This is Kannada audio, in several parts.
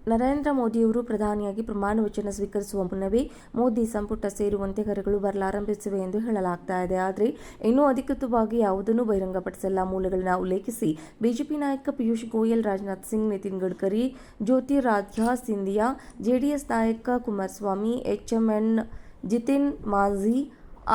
ನರೇಂದ್ರ ಮೋದಿಯವರು ಪ್ರಧಾನಿಯಾಗಿ ಪ್ರಮಾಣ ವಚನ ಸ್ವೀಕರಿಸುವ ಮುನ್ನವೇ ಮೋದಿ ಸಂಪುಟ ಸೇರುವಂತೆ ಕರೆಗಳು ಬರಲಾರಂಭಿಸಿವೆ ಎಂದು ಹೇಳಲಾಗ್ತಾ ಇದೆ. ಆದರೆ ಇನ್ನೂ ಅಧಿಕೃತವಾಗಿ ಯಾವುದನ್ನು ಬಹಿರಂಗಪಡಿಸಿಲ್ಲ. ಮೂಲಗಳನ್ನ ಉಲ್ಲೇಖಿಸಿ ಬಿಜೆಪಿ ನಾಯಕ ಪಿಯೂಷ್ ಗೋಯಲ್, ರಾಜನಾಥ್ ಸಿಂಗ್, ನಿತಿನ್ ಗಡ್ಕರಿ, ಜ್ಯೋತಿರಾಧ್ಯ ಸಿಂಧಿಯಾ, ಜೆಡಿಎಸ್ ನಾಯಕ ಕುಮಾರಸ್ವಾಮಿ, ಎಚ್ಎಂಎನ್ ಜಿತಿನ್ ಮಾಝಿ,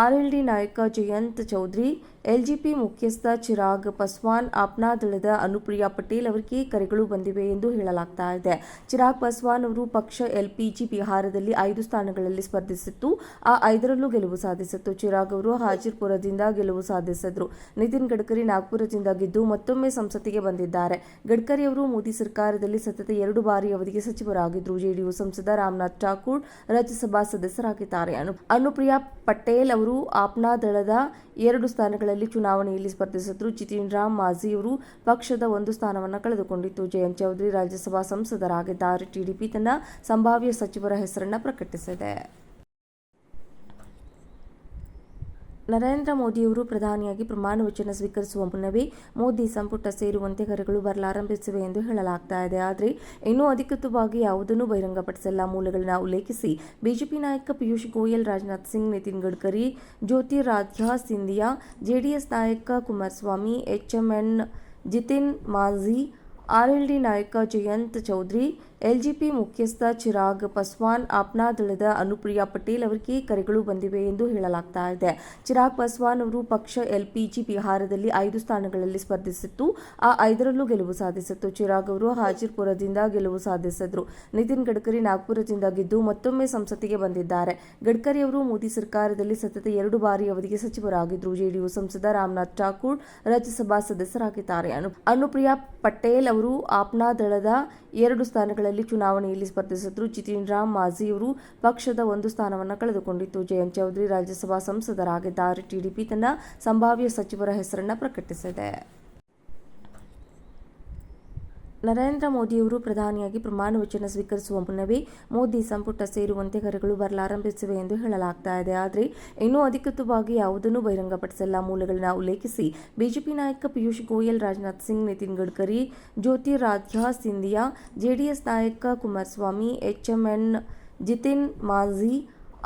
ಆರ್ಎಲ್ಡಿ ನಾಯಕ ಜಯಂತ್ ಚೌಧರಿ, ಎಲ್ಜೆಪಿ ಮುಖ್ಯಸ್ಥ ಚಿರಾಗ್ ಪಾಸ್ವಾನ್, ಆಪ್ನಾ ದಳದ ಅನುಪ್ರಿಯಾ ಪಟೇಲ್ ಅವರಿಗೆ ಕರೆಗಳು ಬಂದಿವೆ ಎಂದು ಹೇಳಲಾಗ್ತಾ ಇದೆ. ಚಿರಾಗ್ ಪಾಸ್ವಾನ್ ಅವರು ಪಕ್ಷ ಎಲ್ಪಿಜಿ ಬಿಹಾರದಲ್ಲಿ 5 ಸ್ಥಾನಗಳಲ್ಲಿ ಸ್ಪರ್ಧಿಸಿತ್ತು. ಆ 5ರಲ್ಲೂ ಗೆಲುವು ಸಾಧಿಸಿತ್ತು. ಚಿರಾಗ್ ಅವರು ಹಾಜಿರ್ಪುರದಿಂದ ಗೆಲುವು ಸಾಧಿಸಿದ್ರು. ನಿತಿನ್ ಗಡ್ಕರಿ ನಾಗ್ಪುರದಿಂದ ಗೆದ್ದು ಮತ್ತೊಮ್ಮೆ ಸಂಸತ್ತಿಗೆ ಬಂದಿದ್ದಾರೆ. ಗಡ್ಕರಿ ಅವರು ಮೋದಿ ಸರ್ಕಾರದಲ್ಲಿ ಸತತ 2 ಬಾರಿ ಅವಧಿಗೆ ಸಚಿವರಾಗಿದ್ರು. ಜೆಡಿಯು ಸಂಸದ ರಾಮನಾಥ್ ಠಾಕೂರ್ ರಾಜ್ಯಸಭಾ ಸದಸ್ಯರಾಗಿದ್ದಾರೆ. ಅನುಪ್ರಿಯಾ ಪಟೇಲ್ ಅವರು ಆಪ್ನಾ ದಳದ 2 ಸ್ಥಾನಗಳಲ್ಲಿ ಚುನಾವಣೆಯಲ್ಲಿ ಸ್ಪರ್ಧಿಸಿದ್ರು. ಜಿತಿನ್ ರಾಮ್ ಮಾಝಿ ಅವರು ಪಕ್ಷದ 1 ಸ್ಥಾನವನ್ನು ಕಳೆದುಕೊಂಡಿತ್ತು. ಜಯಂತ್ ಚೌಧರಿ ರಾಜ್ಯಸಭಾ ಸಂಸದರಾಗಿದ್ದಾರೆ. ಟಿಡಿಪಿ ತನ್ನ ಸಂಭಾವ್ಯ ಸಚಿವರ ಹೆಸರನ್ನು ಪ್ರಕಟಿಸಿದೆ. ನರೇಂದ್ರ ಮೋದಿಯವರು ಪ್ರಧಾನಿಯಾಗಿ ಪ್ರಮಾಣ ವಚನ ಸ್ವೀಕರಿಸುವ ಮುನ್ನವೇ ಮೋದಿ ಸಂಪುಟ ಸೇರುವಂತೆ ಕರೆಗಳು ಬರಲಾರಂಭಿಸಿವೆ ಎಂದು ಹೇಳಲಾಗ್ತಾ ಇದೆ. ಆದರೆ ಇನ್ನೂ ಅಧಿಕೃತವಾಗಿ ಯಾವುದನ್ನು ಬಹಿರಂಗಪಡಿಸಿಲ್ಲ. ಮೂಲಗಳನ್ನ ಉಲ್ಲೇಖಿಸಿ ಬಿಜೆಪಿ ನಾಯಕ ಪಿಯೂಷ್ ಗೋಯಲ್, ರಾಜನಾಥ್ ಸಿಂಗ್, ನಿತಿನ್ ಗಡ್ಕರಿ, ಜ್ಯೋತಿರಾಧ್ಯ ಸಿಂಧಿಯಾ, ಜೆಡಿಎಸ್ ನಾಯಕ ಕುಮಾರಸ್ವಾಮಿ, ಎಚ್ಎಂಎನ್ ಜಿತಿನ್ ಮಾಝಿ, ಆರ್ಎಲ್ಡಿ ನಾಯಕ ಜಯಂತ್ ಚೌಧರಿ, ಎಲ್ಜೆಪಿ ಮುಖ್ಯಸ್ಥ ಚಿರಾಗ್ ಪಾಸ್ವಾನ್, ಆಪ್ನಾ ದಳದ ಅನುಪ್ರಿಯಾ ಪಟೇಲ್ ಅವರಿಗೆ ಕರೆಗಳು ಬಂದಿವೆ ಎಂದು ಹೇಳಲಾಗ್ತಾ ಇದೆ. ಚಿರಾಗ್ ಪಾಸ್ವಾನ್ ಅವರು ಪಕ್ಷ ಎಲ್ಪಿಜಿ ಬಿಹಾರದಲ್ಲಿ 5 ಸ್ಥಾನಗಳಲ್ಲಿ ಸ್ಪರ್ಧಿಸಿತ್ತು. ಆ 5ರಲ್ಲೂ ಗೆಲುವು ಸಾಧಿಸಿತ್ತು. ಚಿರಾಗ್ ಅವರು ಹಾಜಿರ್ಪುರದಿಂದ ಗೆಲುವು ಸಾಧಿಸಿದ್ರು. ನಿತಿನ್ ಗಡ್ಕರಿ ನಾಗ್ಪುರದಿಂದ ಗೆದ್ದು ಮತ್ತೊಮ್ಮೆ ಸಂಸತ್ತಿಗೆ ಬಂದಿದ್ದಾರೆ. ಗಡ್ಕರಿ ಅವರು ಮೋದಿ ಸರ್ಕಾರದಲ್ಲಿ ಸತತ 2 ಬಾರಿ ಅವಧಿಗೆ ಸಚಿವರಾಗಿದ್ರು. ಜೆಡಿಯು ಸಂಸದ ರಾಮನಾಥ್ ಠಾಕೂರ್ ರಾಜ್ಯಸಭಾ ಸದಸ್ಯರಾಗಿದ್ದಾರೆ. ಅನುಪ್ರಿಯಾ ಪಟೇಲ್ ಅವರು ಆಪ್ನಾ ದಳದ 2 ಸ್ಥಾನಗಳಲ್ಲಿ ಚುನಾವಣೆಯಲ್ಲಿ ಸ್ಪರ್ಧಿಸಿದ್ರು. ಜಿತಿನ್ ರಾಮ್ ಮಾಝಿ ಅವರು ಪಕ್ಷದ 1 ಸ್ಥಾನವನ್ನು ಕಳೆದುಕೊಂಡಿತ್ತು. ಜಯಂತ್ ಚೌಧರಿ ರಾಜ್ಯಸಭಾ ಸಂಸದರಾಗಿದ್ದಾರೆ. ಟಿಡಿಪಿ ತನ್ನ ಸಂಭಾವ್ಯ ಸಚಿವರ ಹೆಸರನ್ನು ಪ್ರಕಟಿಸಿದೆ. ನರೇಂದ್ರ ಮೋದಿಯವರು ಪ್ರಧಾನಿಯಾಗಿ ಪ್ರಮಾಣ ವಚನ ಸ್ವೀಕರಿಸುವ ಮುನ್ನವೇ ಮೋದಿ ಸಂಪುಟ ಸೇರುವಂತೆ ಕರೆಗಳು ಬರಲಾರಂಭಿಸಿವೆ ಎಂದು ಹೇಳಲಾಗ್ತಾ ಇದೆ. ಆದರೆ ಇನ್ನೂ ಅಧಿಕೃತವಾಗಿ ಯಾವುದನ್ನು ಬಹಿರಂಗಪಡಿಸಿಲ್ಲ. ಮೂಲಗಳನ್ನ ಉಲ್ಲೇಖಿಸಿ ಬಿಜೆಪಿ ನಾಯಕ ಪಿಯೂಷ್ ಗೋಯಲ್, ರಾಜನಾಥ್ ಸಿಂಗ್, ನಿತಿನ್ ಗಡ್ಕರಿ, ಜ್ಯೋತಿರಾಧ್ಯ ಸಿಂಧಿಯಾ, ಜೆಡಿಎಸ್ ನಾಯಕ ಕುಮಾರಸ್ವಾಮಿ, ಎಚ್ಎಂಎನ್ ಜಿತಿನ್ ಮಾಝಿ,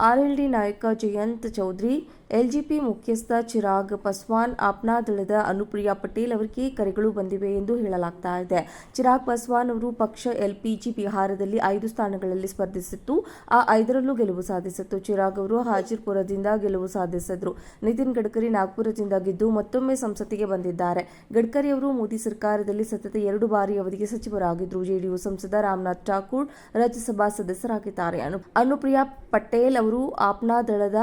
ಆರ್ಎಲ್ಡಿ ನಾಯಕ ಜಯಂತ್ ಚೌಧರಿ, ಎಲ್ಜೆಪಿ ಮುಖ್ಯಸ್ಥ ಚಿರಾಗ್ ಪಾಸ್ವಾನ್, ಆಪ್ನಾ ದಳದ ಅನುಪ್ರಿಯಾ ಪಟೇಲ್ ಅವರಿಗೆ ಕರೆಗಳು ಬಂದಿವೆ ಎಂದು ಹೇಳಲಾಗ್ತಾ ಇದೆ. ಚಿರಾಗ್ ಪಾಸ್ವಾನ್ ಅವರು ಪಕ್ಷ ಎಲ್ಪಿಜಿ ಬಿಹಾರದಲ್ಲಿ 5 ಸ್ಥಾನಗಳಲ್ಲಿ ಸ್ಪರ್ಧಿಸಿತ್ತು. ಆ 5ರಲ್ಲೂ ಗೆಲುವು ಸಾಧಿಸಿತ್ತು. ಚಿರಾಗ್ ಅವರು ಹಾಜಿರ್ಪುರದಿಂದ ಗೆಲುವು ಸಾಧಿಸಿದ್ರು. ನಿತಿನ್ ಗಡ್ಕರಿ ನಾಗ್ಪುರದಿಂದ ಗೆದ್ದು ಮತ್ತೊಮ್ಮೆ ಸಂಸತ್ತಿಗೆ ಬಂದಿದ್ದಾರೆ. ಗಡ್ಕರಿ ಅವರು ಮೋದಿ ಸರ್ಕಾರದಲ್ಲಿ ಸತತ 2 ಬಾರಿ ಅವಧಿಗೆ ಸಚಿವರಾಗಿದ್ರು. ಜೆಡಿಯು ಸಂಸದ ರಾಮನಾಥ್ ಠಾಕೂರ್ ರಾಜ್ಯಸಭಾ ಸದಸ್ಯರಾಗಿದ್ದಾರೆ. ಅನುಪ್ರಿಯಾ ಪಟೇಲ್ ಅವರು ಆಪ್ನಾ ದಳದ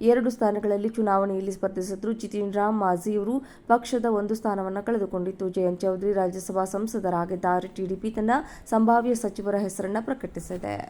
2 ಸ್ಥಾನಗಳಲ್ಲಿ ಚುನಾವಣೆಯಲ್ಲಿ ಸ್ಪರ್ಧಿಸಿದ್ರು. ಜಿತಿನ್ ರಾಮ್ ಮಾಝಿ ಅವರು ಪಕ್ಷದ 1 ಸ್ಥಾನವನ್ನು ಕಳೆದುಕೊಂಡಿತ್ತು. ಜಯಂತ್ ಚೌಧರಿ ರಾಜ್ಯಸಭಾ ಸಂಸದರಾಗಿದ್ದಾರೆ. ಟಿಡಿಪಿ ತನ್ನ ಸಂಭಾವ್ಯ ಸಚಿವರ ಹೆಸರನ್ನು ಪ್ರಕಟಿಸಿದೆ.